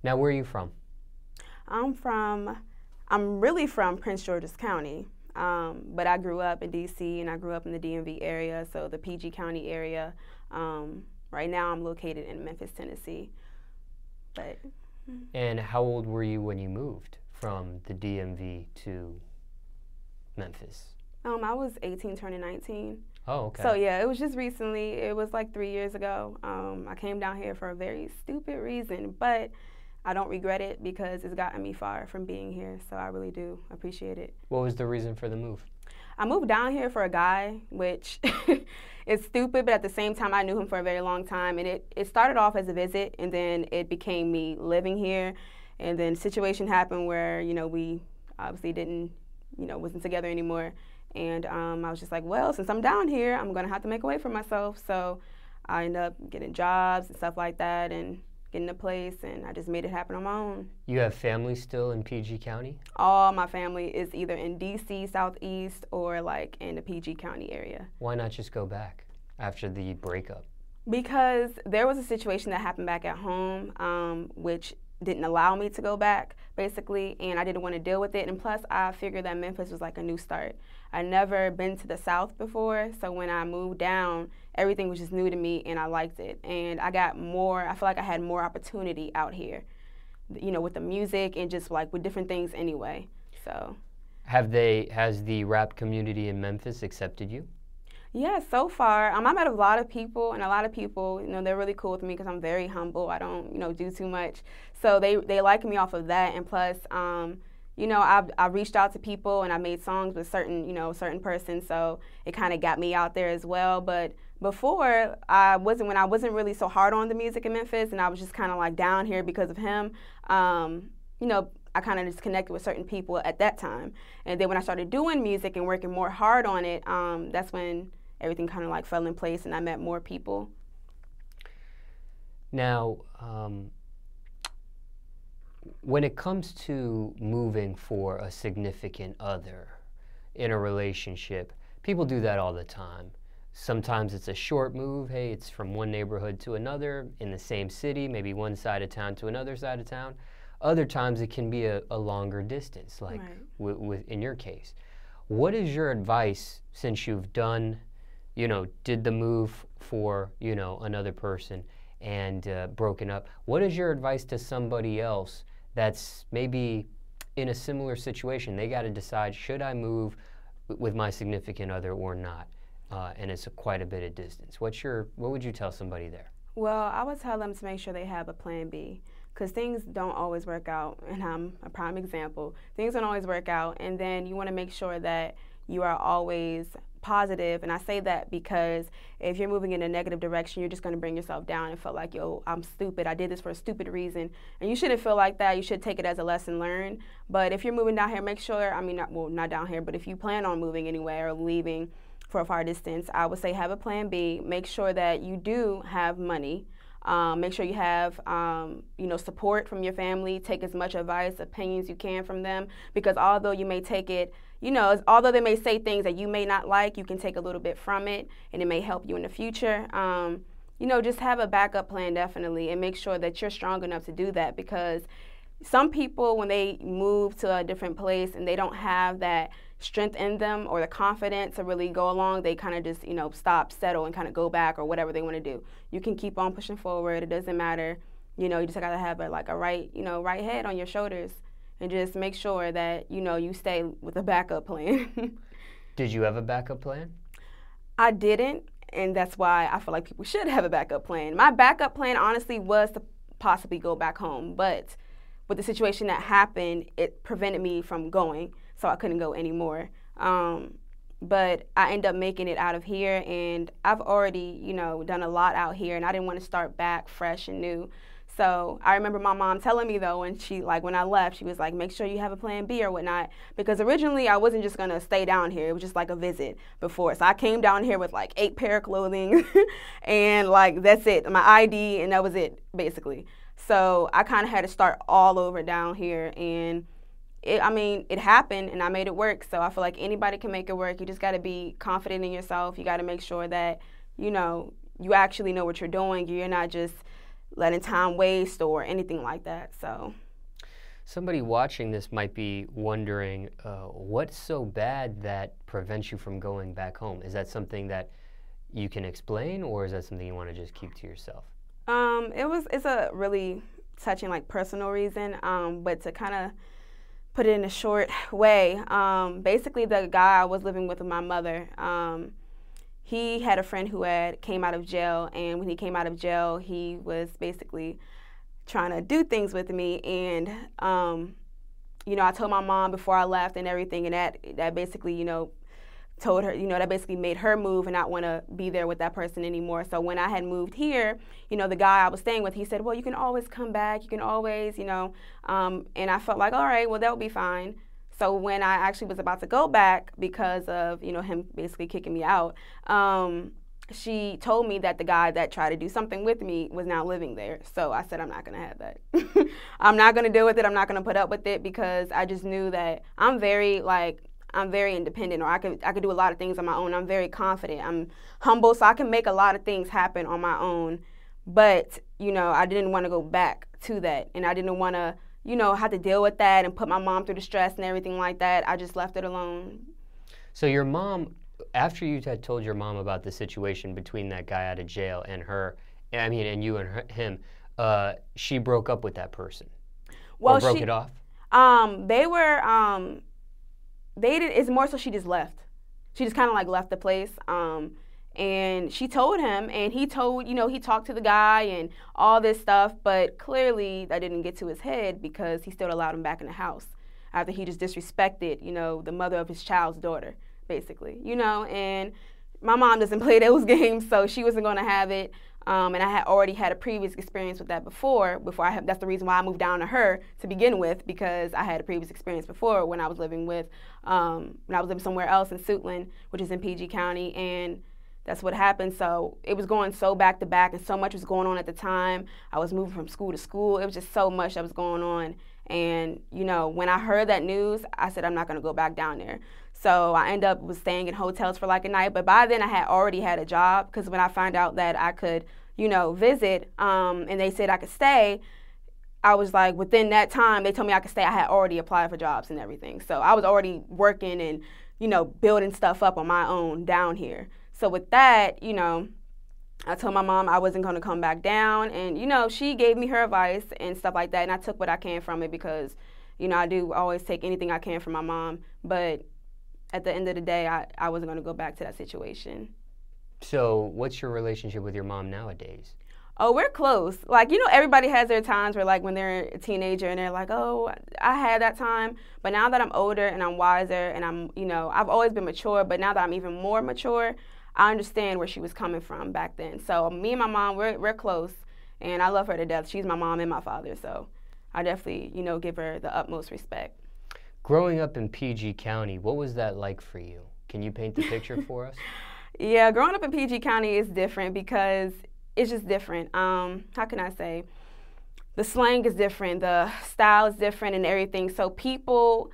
Now, where are you from? I'm really from Prince George's County, but I grew up in D.C. and I grew up in the DMV area, so the PG County area. Right now I'm located in Memphis, Tennessee. But. And how old were you when you moved from the DMV to Memphis? I was 18 turning 19. Oh, okay. So yeah, it was just recently. It was like 3 years ago. I came down here for a very stupid reason, but I don't regret it because it's gotten me far from being here, so I really do appreciate it. What was the reason for the move? I moved down here for a guy, which is stupid, but at the same time, I knew him for a very long time. And it started off as a visit, and then it became me living here. And then a situation happened where, we obviously didn't, wasn't together anymore. And I was just like, well, since I'm down here, I'm going to have to make a way for myself. So I ended up getting jobs and stuff like that and getting a place, and I just made it happen on my own. You have family still in PG County? All my family is either in D.C. Southeast or like in the PG County area. Why not just go back after the breakup? Because there was a situation that happened back at home, which didn't allow me to go back, basically, and I didn't want to deal with it. And plus, I figured that Memphis was like a new start. I'd never been to the South before, so when I moved down, everything was just new to me, and I liked it. And I feel like I had more opportunity out here, with the music and just like with different things anyway, so. Has the rap community in Memphis accepted you? Yeah, so far. I met a lot of people, and a lot of people, they're really cool with me because I'm very humble. I don't, do too much. So they like me off of that. And plus, I've reached out to people, and I made songs with certain persons. So it kind of got me out there as well. But before, when I wasn't really so hard on the music in Memphis, and I was just kind of like down here because of him, I kind of just connected with certain people at that time. And then when I started doing music and working more hard on it, that's when everything kind of like fell in place and I met more people. Now, when it comes to moving for a significant other in a relationship, people do that all the time. Sometimes it's a short move. Hey, it's from one neighborhood to another in the same city, maybe one side of town to another side of town. Other times it can be a longer distance, like right. In your case. What is your advice since you've did the move for, another person and broken up? What is your advice to somebody else that's maybe in a similar situation? They got to decide, should I move with my significant other or not? And it's quite a bit of distance. What would you tell somebody there? Well, I would tell them to make sure they have a plan B, because things don't always work out, and I'm a prime example. Things don't always work out, and then you want to make sure that you are always positive. And I say that because if you're moving in a negative direction, you're just going to bring yourself down and feel like, yo, I'm stupid. I did this for a stupid reason. And you shouldn't feel like that. You should take it as a lesson learned. But if you're moving down here, make sure, not down here, but if you plan on moving anywhere or leaving for a far distance, I would say have a plan B. Make sure that you do have money. Make sure you have, support from your family. Take as much advice, opinions you can from them, because although you may take it, although they may say things that you may not like, you can take a little bit from it, and it may help you in the future. Just have a backup plan, definitely, and make sure that you're strong enough to do that, because some people, when they move to a different place and they don't have that strength in them or the confidence to really go along, they kind of just, stop, settle, and kind of go back or whatever they want to do. You can keep on pushing forward. It doesn't matter. You just got to have a right head on your shoulders, and just make sure that, you stay with a backup plan. Did you have a backup plan? I didn't, and that's why I feel like people should have a backup plan. My backup plan, honestly, was to possibly go back home, but with the situation that happened, it prevented me from going, so I couldn't go anymore. But I ended up making it out of here, and I've already, done a lot out here, and I didn't want to start back fresh and new. So I remember my mom telling me, though, when I left, she was like, make sure you have a plan B or whatnot, because originally I wasn't just going to stay down here. It was just like a visit before. So I came down here with like 8 pair of clothing, and like that's it, my ID, and that was it, basically. So I kind of had to start all over down here, and it happened, and I made it work. So I feel like anybody can make it work. You just got to be confident in yourself. You got to make sure that, you actually know what you're doing. You're not just letting time waste or anything like that. So somebody watching this might be wondering, what's so bad that prevents you from going back home? Is that something that you can explain, or is that something you want to just keep to yourself? It's a really touching, like, personal reason, but to kind of put it in a short way, basically the guy I was living with my mother, he had a friend who came out of jail, and when he came out of jail, he was basically trying to do things with me, and I told my mom before I left and everything, and that basically, told her, that basically made her move and not want to be there with that person anymore. So when I had moved here, the guy I was staying with, he said, well, you can always come back, you can always, and I felt like, all right, well, that'll be fine. So when I actually was about to go back because of, him basically kicking me out, she told me that the guy that tried to do something with me was now living there. So I said, I'm not going to have that. I'm not going to deal with it. I'm not going to put up with it, because I just knew that I'm very independent, or I could do a lot of things on my own. I'm very confident. I'm humble, so I can make a lot of things happen on my own. But, I didn't want to go back to that, and I didn't want to, have to deal with that and put my mom through the stress and everything like that. I just left it alone. So your mom, after you had told your mom about the situation between that guy out of jail and her, and you and him, she broke up with that person? Well, or broke it off? It's more so she just left. She just kind of like left the place. And she told him, and he talked to the guy and all this stuff, but clearly that didn't get to his head, because he still allowed him back in the house after he just disrespected, the mother of his child's daughter, basically, and my mom doesn't play those games, so she wasn't going to have it. And I had already had a previous experience with that before that's the reason why I moved down to her to begin with, because I had a previous experience before when I was living somewhere else in Suitland, which is in PG County, and that's what happened. So it was going so back to back, and so much was going on at the time. I was moving from school to school. It was just so much that was going on. And, when I heard that news, I said, I'm not going to go back down there. So I ended up staying in hotels for like a night. But by then I had already had a job, because when I found out that I could, visit, and they said I could stay, I was like, within that time, they told me I could stay. I had already applied for jobs and everything. So I was already working and, building stuff up on my own down here. So with that, I told my mom I wasn't going to come back down. And, she gave me her advice and stuff like that. And I took what I can from it, because, I do always take anything I can from my mom. But at the end of the day, I wasn't going to go back to that situation. So what's your relationship with your mom nowadays? Oh, we're close. Like, everybody has their times where, like, when they're a teenager and they're like, oh, I had that time. But now that I'm older and I'm wiser and I've always been mature, but now that I'm even more mature, I understand where she was coming from back then. So me and my mom, we're close, and I love her to death. She's my mom and my father, so I definitely, give her the utmost respect. Growing up in PG County, what was that like for you? Can you paint the picture for us? Yeah, growing up in PG County is different, because it's just different. How can I say? The slang is different, the style is different, and everything. So people,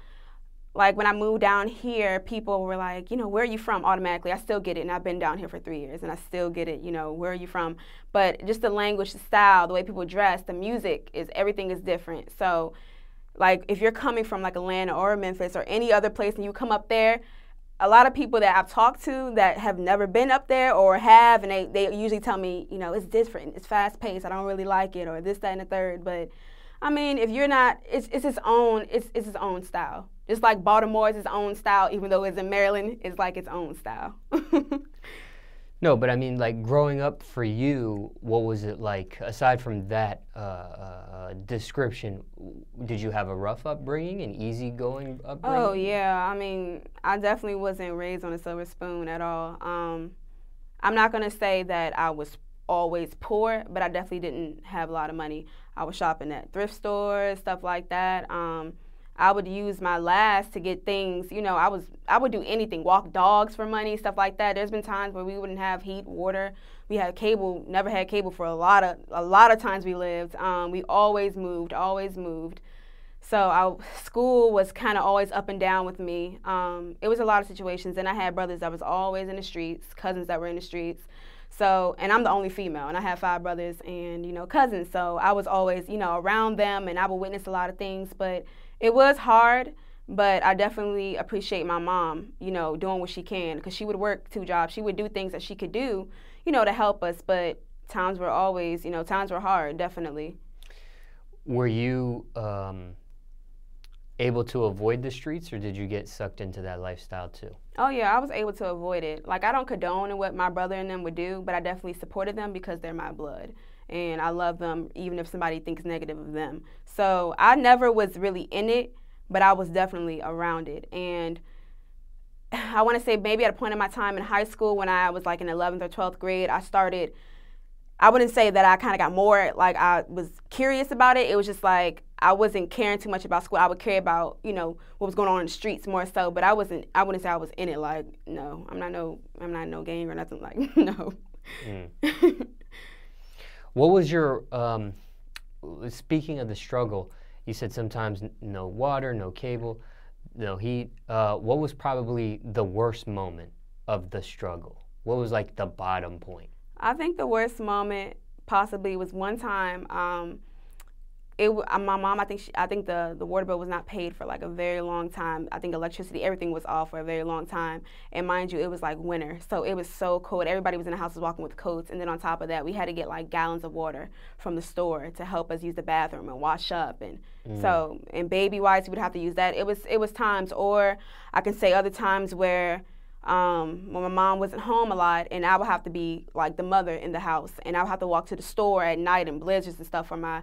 like, when I moved down here, people were like, where are you from? Automatically, I still get it, and I've been down here for 3 years, and I still get it, where are you from? But just the language, the style, the way people dress, the music, everything is different. So, like, if you're coming from, like, Atlanta or Memphis or any other place, and you come up there, a lot of people that I've talked to that have never been up there or have, and they usually tell me, it's different, it's fast-paced, I don't really like it, or this, that, and the third. But, I mean, if you're not, it's its own style. Just like Baltimore is its own style, even though it's in Maryland, it's like its own style. No, but I mean, like, growing up for you, what was it like? Aside from that description, did you have a rough upbringing, an easygoing upbringing? Oh, yeah. I mean, I definitely wasn't raised on a silver spoon at all. I'm not going to say that I was always poor, but I definitely didn't have a lot of money. I was shopping at thrift stores, stuff like that. I would use my last to get things, I would do anything, walk dogs for money, stuff like that. There's been times where we wouldn't have heat, water. We had cable, never had cable for a lot of times we lived. We always moved. So school was kind of always up and down with me. It was a lot of situations, and I had brothers that was always in the streets, cousins that were in the streets. So, and I'm the only female, and I have 5 brothers and, cousins. So I was always, around them, and I would witness a lot of things. But it was hard, but I definitely appreciate my mom, doing what she can, because she would work 2 jobs. She would do things that she could do, to help us. But times were always, times were hard, definitely. Were you able to avoid the streets, or did you get sucked into that lifestyle too? Oh yeah, I was able to avoid it. Like, I don't condone what my brother and them would do, but I definitely supported them because they're my blood. And I love them even if somebody thinks negative of them. So I never was really in it, but I was definitely around it. And I want to say maybe at a point in my time in high school when I was like in 11th or 12th grade, I wouldn't say that I kind of got more, like, I was curious about it. It was just like I wasn't caring too much about school. I would care about, what was going on in the streets more so, but I wouldn't say I was in it. Like, no, I'm not in no gang or nothing, like, no. What was your, speaking of the struggle, you said sometimes no water, no cable, no heat. What was probably the worst moment of the struggle? What was like the bottom point? I think the worst moment possibly was one time. My mom, I think the water bill was not paid for like a very long time. I think electricity, everything was off for a very long time. And mind you, it was like winter, so it was so cold. Everybody was in the houses walking with coats, and then on top of that, we had to get like gallons of water from the store to help us use the bathroom and wash up, and so, and baby wipes, we would have to use that. It was times, or I can say other times where. When my mom wasn't home a lot, and I would have to be like the mother in the house, and I would have to walk to the store at night in blizzards and stuff for my,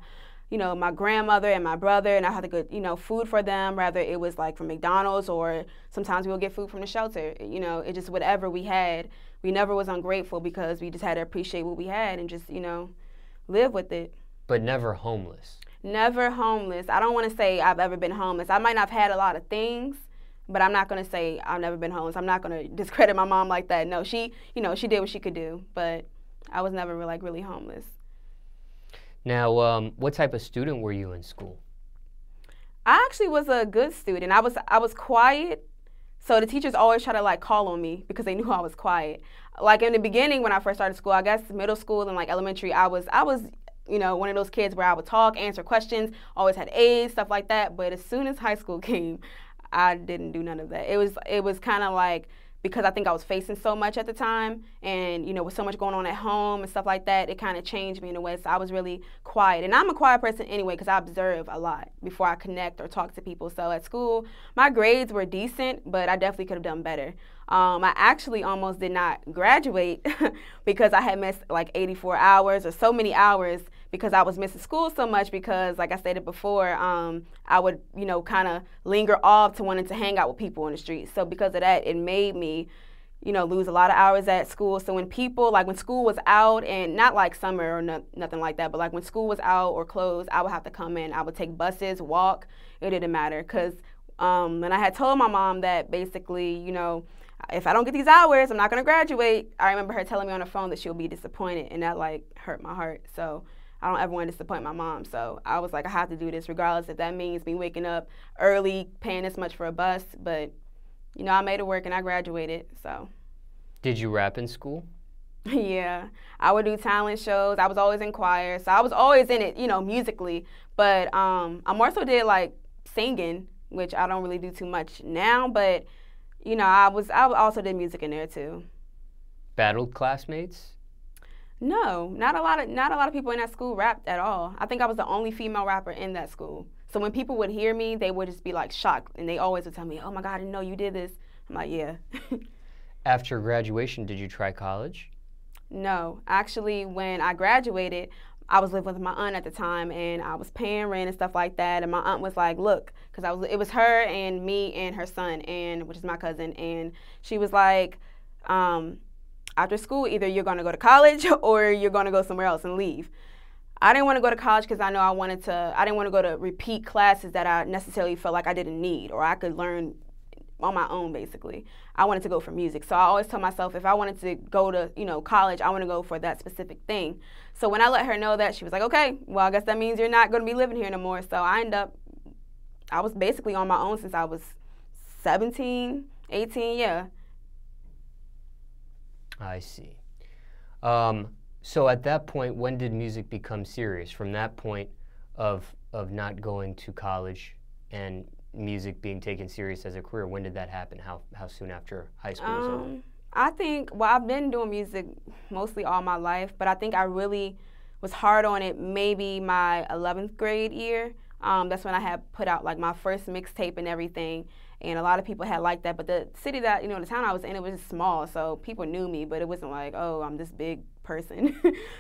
my grandmother and my brother, and I had to get, food for them, rather it was like from McDonald's, or sometimes we would get food from the shelter. It just whatever we had. We never was ungrateful because we just had to appreciate what we had and just, live with it. But never homeless. Never homeless. I don't want to say I've ever been homeless. I might not have had a lot of things, but I'm not going to say I've never been homeless. I'm not going to discredit my mom like that. No, she did what she could do, but I was never really homeless. Now, what type of student were you in school? I actually was a good student. I was quiet, so the teachers always try to like call on me because they knew I was quiet. Like in the beginning when I first started school, I guess middle school and like elementary, I was one of those kids where I would talk, answer questions, always had A's, stuff like that. But as soon as high school came, I didn't do none of that. It was kind of like, because I think I was facing so much at the time, and with so much going on at home and stuff like that, it kind of changed me in a way. So I was really quiet, and I'm a quiet person anyway because I observe a lot before I connect or talk to people. So at school, my grades were decent, but I definitely could have done better. I actually almost did not graduate because I had missed like 84 hours or so many hours because I was missing school so much because, like I stated before, I would, kind of linger off to wanting to hang out with people in the streets. So because of that, it made me, lose a lot of hours at school. So when people, like when school was out, and not like summer or nothing like that, but like when school was out or closed, I would have to come in. I would take buses, walk. It didn't matter because when I had told my mom that basically, if I don't get these hours, I'm not going to graduate. I remember her telling me on the phone that she'll be disappointed, and that like hurt my heart. So I don't ever want to disappoint my mom. So I was like, I have to do this regardless if that means me waking up early, paying this much for a bus. But, I made it work and I graduated, so. Did you rap in school? Yeah, I would do talent shows. I was always in choir, so I was always in it, musically. But I more so did like singing, which I don't really do too much now, but I also did music in there too. Battled classmates? No, not a lot of people in that school rapped at all. I think I was the only female rapper in that school. So when people would hear me, they would just be like shocked, and they always would tell me, "Oh my God, I didn't know you did this." I'm like, "Yeah." After graduation, did you try college? No, actually, when I graduated, I was living with my aunt at the time, and I was paying rent and stuff like that. And my aunt was like, "Look," because it was her and me and her son, which is my cousin, and she was like, after school, either you're going to go to college or you're going to go somewhere else and leave. I didn't want to go to college because I know I didn't want to go to repeat classes that I necessarily felt like I didn't need or I could learn on my own, basically. I wanted to go for music. So I always told myself if I wanted to go to, college, I want to go for that specific thing. So when I let her know that, she was like, okay, well, I guess that means you're not going to be living here no more. So I ended up I was basically on my own since I was 17, 18, yeah. I see. So at that point, when did music become serious? From that point of not going to college and music being taken serious as a career, when did that happen? How soon after high school was over? I think, well, I've been doing music mostly all my life, but I think I really was hard on it maybe my 11th grade year. That's when I had put out like my first mixtape and everything, and a lot of people had liked that. But the city that, the town I was in, it was just small, so people knew me, but it wasn't like, oh, I'm this big person.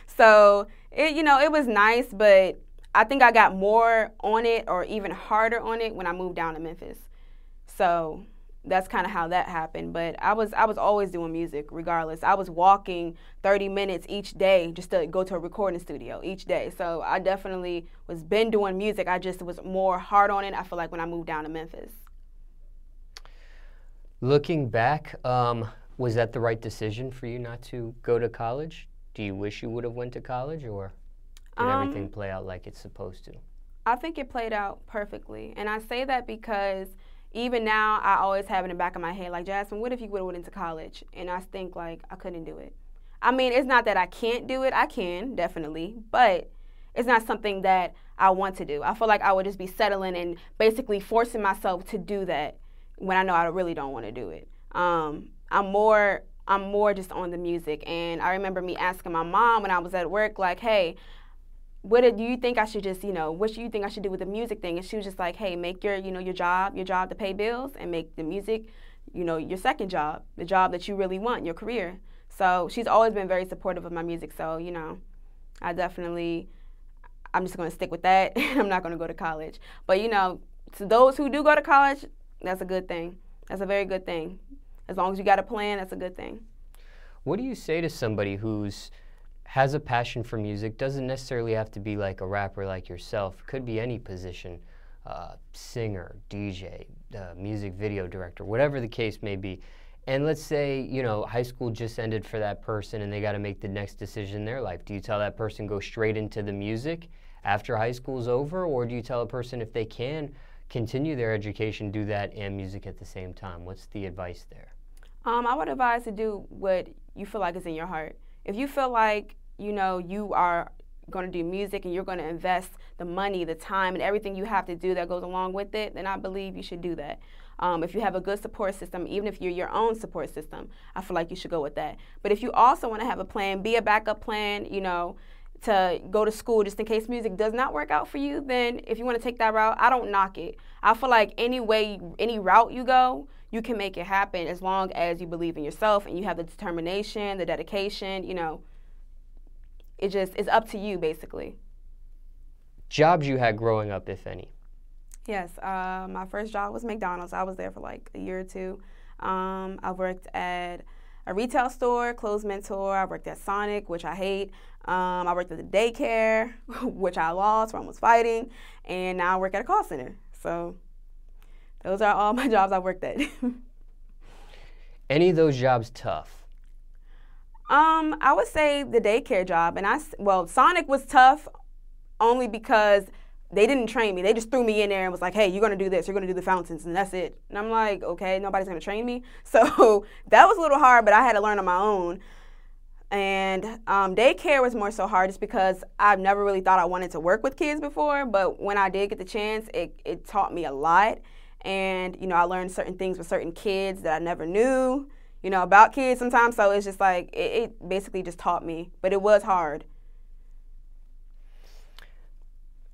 So it was nice, but I think I got more on it or even harder on it when I moved down to Memphis. So that's kind of how that happened. But I was always doing music regardless. I was walking 30 minutes each day just to go to a recording studio each day. So I definitely was been doing music. I just was more hard on it, I feel like, when I moved down to Memphis. Looking back, was that the right decision for you not to go to college? Do you wish you would have went to college, or did everything play out like it's supposed to? I think it played out perfectly. And I say that because even now, I always have in the back of my head, like, Jasmine, what if you would have went into college? And I think, like, I couldn't do it. I mean, it's not that I can't do it. I can, definitely. But it's not something that I want to do. I feel like I would just be settling and basically forcing myself to do that when I know I really don't want to do it. I'm more just on the music. And I remember me asking my mom when I was at work, like, hey, what do you think I should just, what do you think I should do with the music thing? And she was just like, hey, make your job to pay bills, and make the music, your second job, the job that you really want, your career. So she's always been very supportive of my music. So, I'm just going to stick with that. I'm not going to go to college. But, to those who do go to college, that's a good thing. That's a very good thing. As long as you got a plan, that's a good thing. What do you say to somebody has a passion for music, doesn't necessarily have to be like a rapper like yourself, could be any position, singer, DJ, music video director, whatever the case may be. And let's say, high school just ended for that person and they got to make the next decision in their life. Do you tell that person go straight into the music after high school's over, or do you tell a person if they can continue their education, do that and music at the same time? What's the advice there? I would advise to do what you feel like is in your heart. If you feel like you are going to do music and you're going to invest the money, the time, and everything you have to do that goes along with it, then I believe you should do that. If you have a good support system, even if you're your own support system, I feel like you should go with that. But if you also want to have a plan, be a backup plan, to go to school just in case music does not work out for you, then if you want to take that route, I don't knock it. I feel like any route you go, you can make it happen as long as you believe in yourself and you have the determination, the dedication, it's up to you, basically. Jobs you had growing up, if any? Yes, my first job was McDonald's. I was there for like a year or two. I worked at a retail store, clothes mentor. I worked at Sonic, which I hate. I worked at the daycare, which I lost, where I was fighting. And now I work at a call center. So those are all my jobs I worked at. Any of those jobs tough? I would say the daycare job, and Sonic was tough only because they didn't train me. They just threw me in there and was like, hey, you're going to do this, you're going to do the fountains, and that's it. And I'm like, okay, nobody's going to train me. So that was a little hard, but I had to learn on my own. And daycare was more so hard just because I've never really thought I wanted to work with kids before, but when I did get the chance, it taught me a lot. And, I learned certain things with certain kids that I never knew, about kids sometimes. So it's just like, it basically just taught me, but it was hard.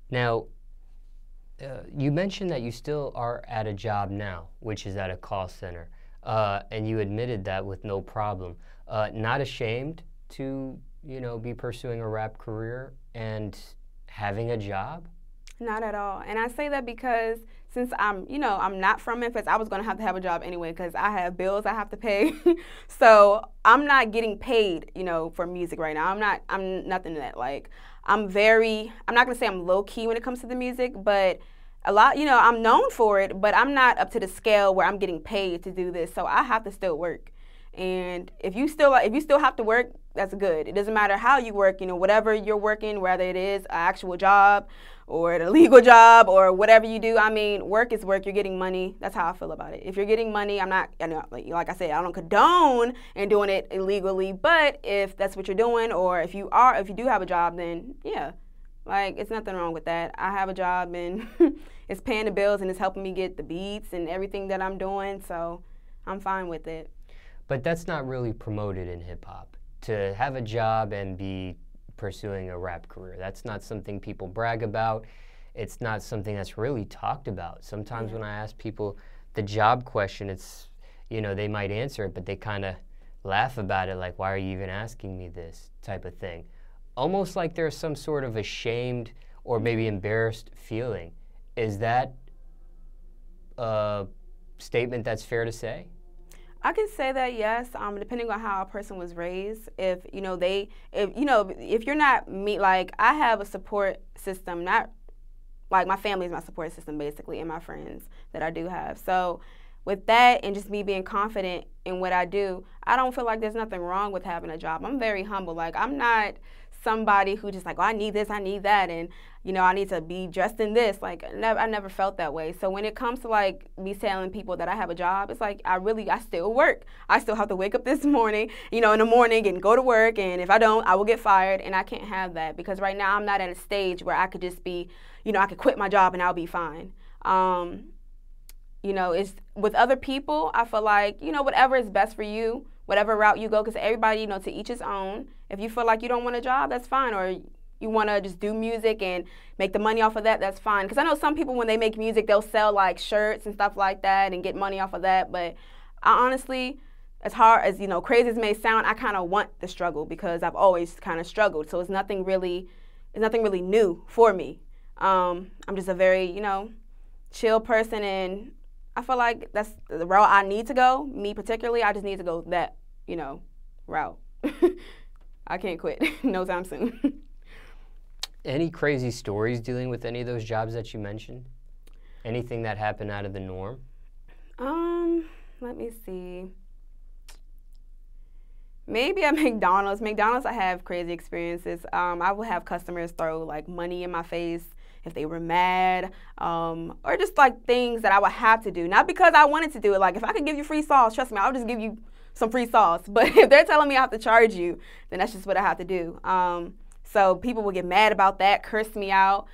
Now, you mentioned that you still are at a job now, which is at a call center, and you admitted that with no problem. Not ashamed to, be pursuing a rap career and having a job? Not at all. And I say that because since I'm not from Memphis, I was going to have a job anyway because I have bills I have to pay. So I'm not getting paid, for music right now. I'm nothing to that. Like, I'm not going to say I'm low key when it comes to the music, but a lot, I'm known for it, but I'm not up to the scale where I'm getting paid to do this. So I have to still work. And if you still have to work, that's good. It doesn't matter how you work, you know, whatever you're working, whether it is an actual job or an illegal job or whatever you do. I mean, work is work. You're getting money. That's how I feel about it. If you're getting money, I'm not, you know, like I said, I don't condone and doing it illegally. But if that's what you're doing, or if you do have a job, then yeah, like it's nothing wrong with that. I have a job and it's paying the bills and it's helping me get the beats and everything that I'm doing. So I'm fine with it. But that's not really promoted in hip hop. To have a job and be pursuing a rap career, that's not something people brag about. It's not something that's really talked about. Sometimes when I ask people the job question, it's, you know, they might answer it, but they kind of laugh about it, like, why are you even asking me this type of thing? Almost like there's some sort of ashamed or maybe embarrassed feeling. Is that a statement that's fair to say? I can say that, yes, depending on how a person was raised. If you're not me, like I have a support system, not like my family is my support system basically, and my friends that I do have. So with that and just me being confident in what I do, I don't feel like there's nothing wrong with having a job. I'm very humble. Like I'm not somebody who just like, oh, I need this, I need that, and you know, I need to be dressed in this. Like I never felt that way. So when it comes to like me telling people that I have a job, it's like I still work. I still have to wake up this morning, you know, in the morning and go to work, and if I don't, I will get fired, and I can't have that because right now I'm not at a stage where I could just be, you know, I could quit my job and I'll be fine. You know, it's with other people, I feel like, you know, whatever is best for you, whatever route you go, because everybody, you know, to each his own. If you feel like you don't want a job, that's fine, or you want to just do music and make the money off of that, that's fine. Because I know some people, when they make music, they'll sell like shirts and stuff like that and get money off of that. But I honestly, as hard as, you know, crazy as it may sound, I kind of want the struggle because I've always kind of struggled. So it's nothing really new for me. I'm just a very, you know, chill person, and I feel like that's the route I need to go. Me particularly, I just need to go that, you know, route. I can't quit no time soon. Any crazy stories dealing with any of those jobs that you mentioned? Anything that happened out of the norm? Let me see. Maybe at McDonald's. McDonald's, I have crazy experiences. I would have customers throw like money in my face if they were mad, or just like things that I would have to do. Not because I wanted to do it. Like if I could give you free sauce, trust me, I'll just give you some free sauce. But if they're telling me I have to charge you, then that's just what I have to do. So people would get mad about that, curse me out.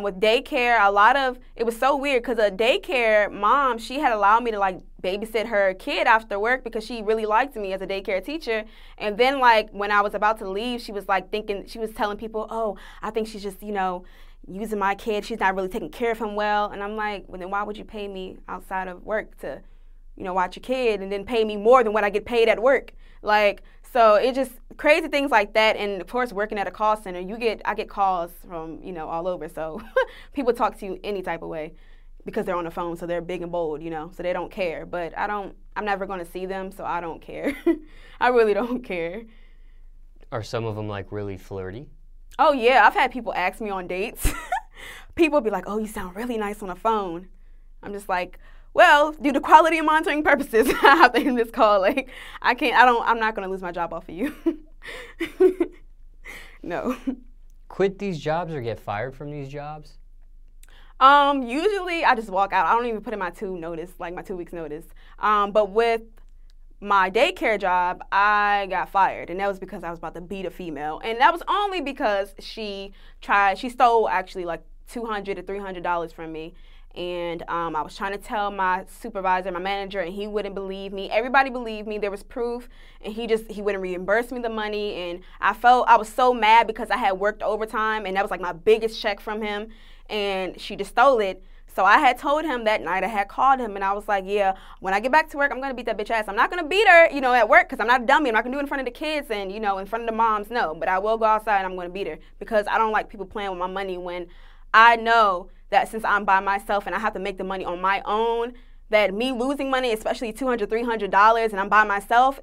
With daycare, it was so weird because a daycare mom, she had allowed me to like babysit her kid after work because she really liked me as a daycare teacher. And then like when I was about to leave, she was like she was telling people, oh, I think she's just, you know, using my kid. She's not really taking care of him well. And I'm like, well, then why would you pay me outside of work to, you know, watch your kid and then pay me more than what I get paid at work? Like, so it just crazy things like that. And of course, working at a call center, I get calls from, you know, all over. So people talk to you any type of way because they're on the phone. So they're big and bold, you know, so they don't care. But I'm never going to see them. So I don't care. I really don't care. Are some of them like really flirty? Oh yeah. I've had people ask me on dates. People be like, oh, you sound really nice on the phone. I'm just like, well, due to quality and monitoring purposes, I have to end this call. Like, I'm not going to lose my job off of you. No. Quit these jobs or get fired from these jobs? Usually I just walk out. I don't even put in my 2 weeks notice. But with my daycare job, I got fired. And that was because I was about to beat a female. And that was only because she stole actually like $200 to $300 from me. And I was trying to tell my supervisor, my manager, and he wouldn't believe me. Everybody believed me. There was proof, and he wouldn't reimburse me the money. And I was so mad because I had worked overtime, and that was like my biggest check from him, and she just stole it. So I had told him that night, I had called him, and I was like, yeah, when I get back to work, I'm going to beat that bitch ass. I'm not going to beat her, you know, at work because I'm not a dummy. I'm not going to do it in front of the kids and, you know, in front of the moms, no. But I will go outside and I'm going to beat her because I don't like people playing with my money when I know that since I'm by myself and I have to make the money on my own, that me losing money, especially $200, $300, and I'm by myself,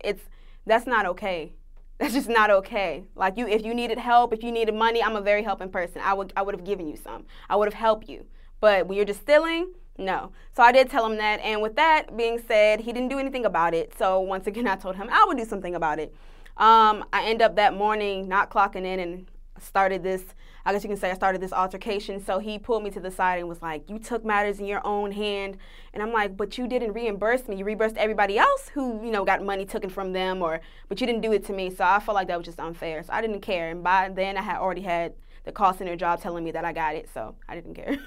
that's not okay. That's just not okay. Like if you needed help, if you needed money, I'm a very helping person. I would have given you some. I would have helped you. But when you're just stealing, no. So I did tell him that, and with that being said, he didn't do anything about it. So once again, I told him I would do something about it. I end up that morning not clocking in and started this, I guess you can say I started this altercation. So he pulled me to the side and was like, you took matters in your own hand. And I'm like, but you didn't reimburse me. You reimbursed everybody else who, you know, got money taken from them, but you didn't do it to me. So I felt like that was just unfair. So I didn't care. And by then I had already had the call center job telling me that I got it. So I didn't care.